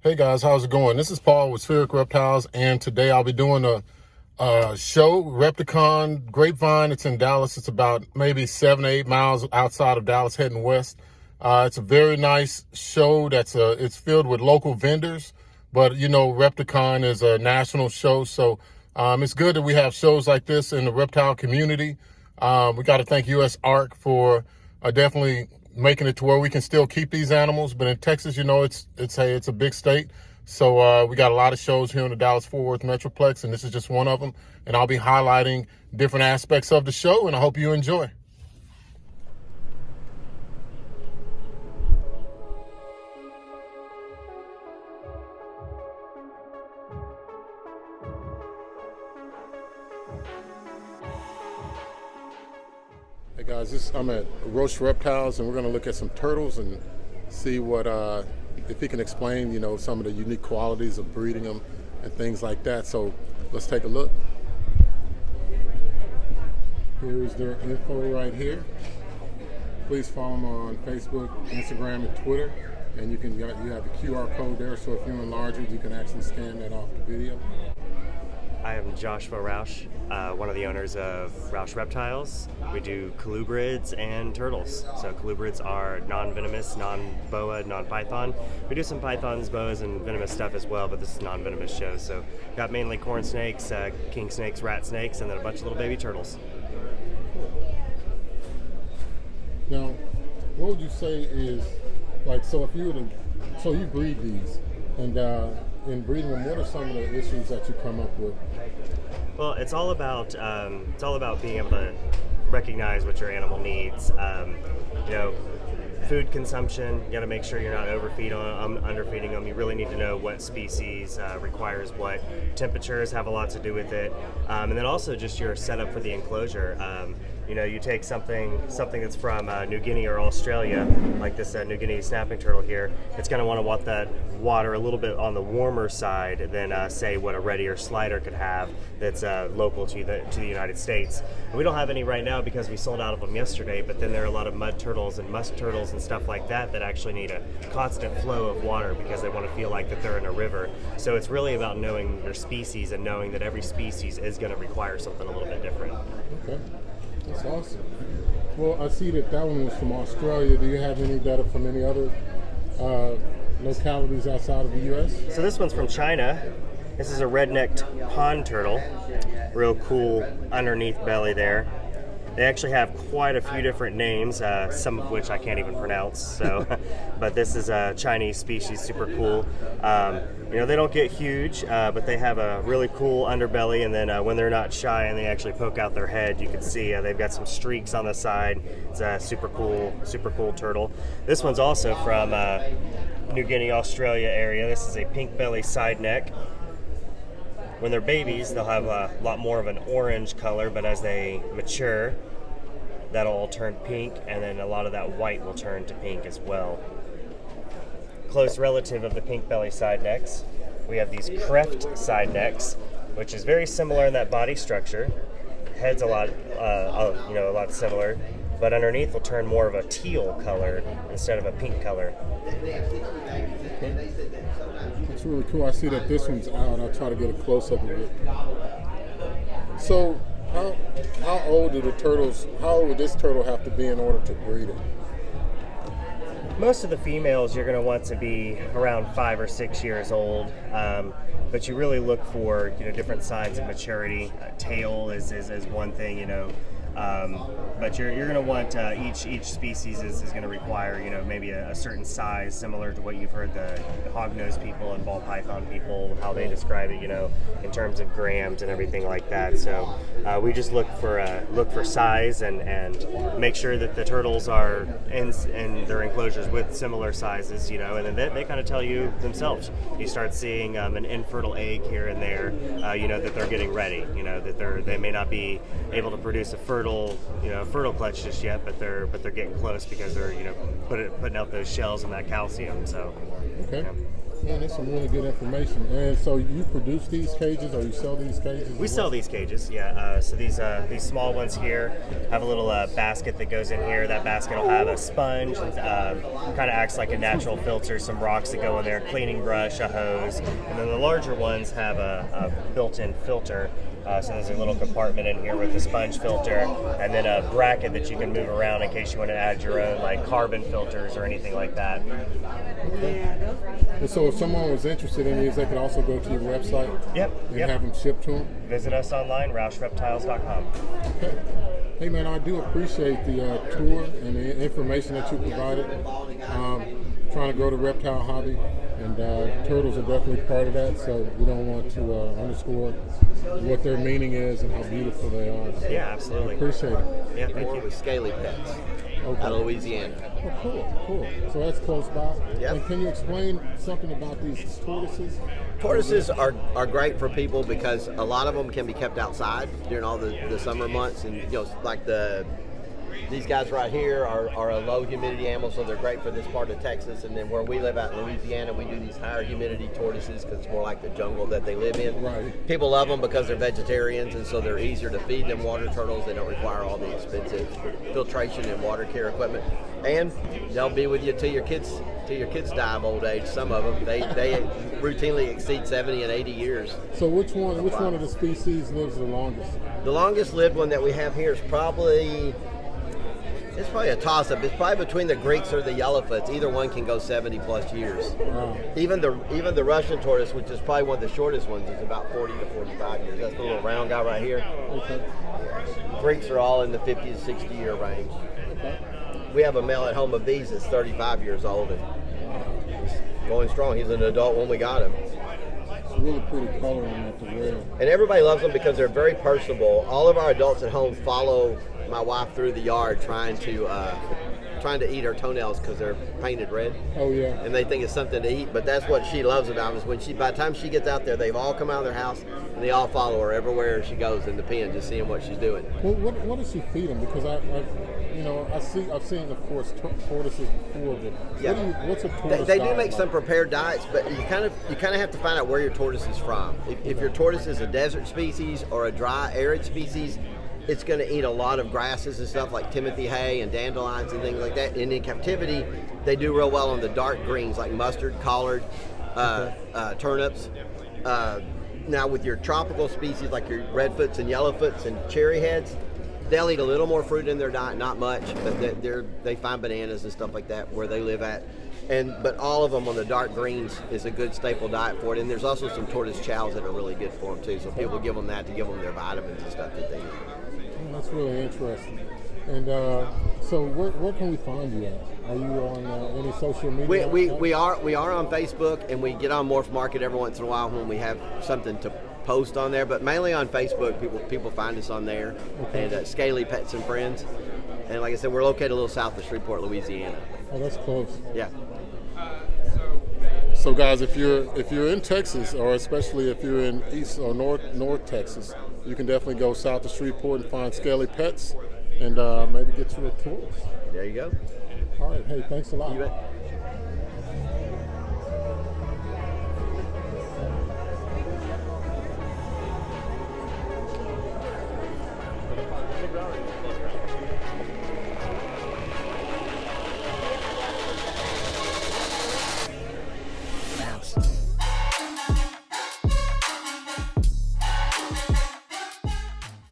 Hey guys, how's it going? This is Paul with Spheric Reptiles, and today I'll be doing a show, Repticon Grapevine. It's in Dallas. It's about maybe 7 to 8 miles outside of Dallas, heading west. It's a very nice show. It's filled with local vendors, but you know, Repticon is a national show, so it's good that we have shows like this in the reptile community. We got to thank U.S. ARC for definitely making it to where we can still keep these animals. But in Texas, you know, it's a big state. So we got a lot of shows here in the Dallas-Fort Worth Metroplex, and this is just one of them. And I'll be highlighting different aspects of the show, and I hope you enjoy. Hey guys, I'm at Roche Reptiles, and we're going to look at some turtles and see what if he can explain, you know, some of the unique qualities of breeding them and things like that. So let's take a look. Here's their info right here. Please follow them on Facebook, Instagram, and Twitter. And you have the QR code there, so if you enlarge it, you can actually scan that off the video. I am Joshua Roush, one of the owners of Roush Reptiles. We do colubrids and turtles. So colubrids are non-venomous, non-boa, non-python. We do some pythons, boas, and venomous stuff as well, but this is non-venomous show. So got mainly corn snakes, king snakes, rat snakes, and then a bunch of little baby turtles. Now, what would you say is, like, so if you were to, so you breed these, and in breeding them, what are some of the issues that you come up with? Well, it's all about being able to recognize what your animal needs. You know, food consumption. You got to make sure you're not underfeeding them. You really need to know what species requires what. Temperatures have a lot to do with it, and then also just your setup for the enclosure. You know, you take something that's from New Guinea or Australia, like this New Guinea snapping turtle here. It's going to want that water a little bit on the warmer side than say what a red ear slider could have that's local to the United States. And we don't have any right now because we sold out of them yesterday, but then there are a lot of mud turtles and musk turtles and stuff like that that actually need a constant flow of water because they want to feel like that they're in a river. So it's really about knowing your species and knowing that every species is going to require something a little bit different. Okay. That's awesome. Well, I see that one was from Australia. Do you have any data from any other localities outside of the U.S.? So this one's from China. This is a red-necked pond turtle. Real cool underneath belly there. They actually have quite a few different names, some of which I can't even pronounce. So, but this is a Chinese species, super cool. You know, they don't get huge, but they have a really cool underbelly, and then when they're not shy and they actually poke out their head, you can see they've got some streaks on the side. It's a super cool turtle. This one's also from New Guinea, Australia area. This is a pink belly side neck. When they're babies, they'll have a lot more of an orange color, but as they mature, that'll all turn pink, and then a lot of that white will turn to pink as well. Close relative of the pink belly side necks, we have these creft side necks, which is very similar in that body structure. Head's a lot similar, but underneath will turn more of a teal color instead of a pink color. Okay. That's really cool. I see that this one's out. I'll try to get a close-up of it. So, how old would this turtle have to be in order to breed it? Most of the females you're going to want to be around 5 or 6 years old, but you really look for different signs of maturity. Tail is one thing, but you're going to want each species is going to require maybe a certain size, similar to what you've heard the hognose people and ball python people how they describe it, in terms of grams and everything like that. So we just look for size and make sure that the turtles are in their enclosures with similar sizes, and then they kind of tell you themselves. You start seeing an infertile egg here and there, that they're getting ready, that they may not be able to produce a fertile clutch just yet, but they're getting close because they're putting out those shells and that calcium. So okay. Man, that's some really good information. And so you produce these cages, or you sell these cages? We sell these cages, yeah. So these small ones here have a little basket that goes in here. That basket will have a sponge, kind of acts like a natural filter, some rocks that go in there, cleaning brush, a hose, and then the larger ones have a built-in filter. So there's a little compartment in here with a sponge filter, and then a bracket that you can move around in case you want to add your own like carbon filters or anything like that. And so if someone was interested in these, they could also go to your website and have them shipped to them? Visit us online, rousheptiles.com. Okay. Hey man, I do appreciate the tour and the information that you provided. Trying to grow the reptile hobby, and turtles are definitely part of that, so we don't want to underscore what their meaning is and how beautiful they are. So yeah, absolutely. I appreciate it. Yeah, thank you. With Scaly Pets out of Louisiana. Oh, cool. So that's close by. Yep. And can you explain something about these tortoises? Tortoises are great for people because a lot of them can be kept outside during all the summer months, and like these guys right here are a low humidity animal, so they're great for this part of Texas. And then where we live out in Louisiana, we do these higher humidity tortoises because it's more like the jungle that they live in. Right. People love them because they're vegetarians, and so they're easier to feed than water turtles. They don't require all the expensive filtration and water care equipment, and they'll be with you till your kids die of old age. Some of them they routinely exceed 70 and 80 years. So which one of the species lives the longest? The longest lived one that we have here is probably a toss-up. It's probably between the Greeks or the Yellowfoots. Either one can go 70 plus years. Wow. Even the Russian tortoise, which is probably one of the shortest ones, is about 40 to 45 years. That's the little round guy right here. Okay. Greeks are all in the 50 to 60 year range. Okay. We have a male at home of these that's 35 years old and he's going strong. He's an adult when we got him. It's really pretty color on that, the red. And everybody loves them because they're very personable. All of our adults at home follow my wife through the yard trying to eat her toenails because they're painted red. Oh yeah. And they think it's something to eat, but that's what she loves about them is by the time she gets out there, they've all come out of their house and they all follow her everywhere she goes in the pen, just seeing what she's doing. Well, what does she feed them? Because I've seen of course tortoises before, but Yeah. what's a tortoise? They do diet make like? some prepared diets, but you kind of have to find out where your tortoise is from. If your tortoise is a desert species or a dry, arid species, it's going to eat a lot of grasses and stuff like Timothy hay and dandelions and things like that. And in captivity, they do real well on the dark greens like mustard, collard, turnips. Now with your tropical species like your redfoots and yellowfoots and cherry heads, they'll eat a little more fruit in their diet, not much, but they find bananas and stuff like that where they live at. But all of them on the dark greens is a good staple diet for it. And there's also some tortoise chows that are really good for them too. So people give them that to give them their vitamins and stuff that they need. Oh, that's really interesting. And so where can we find you at? Are you on any social media? We are on Facebook, and we get on Morph Market every once in a while when we have something to post on there, but mainly on Facebook. People find us on there. Okay. And Scaly Pets and Friends. And like I said, we're located a little south of Shreveport, Louisiana. Oh, that's close. Yeah. So guys, if you're in Texas, or especially if you're in East or North Texas, you can definitely go south of Shreveport and find Scaly Pets, and maybe get you a tour. There you go. All right. Hey, thanks a lot. You bet.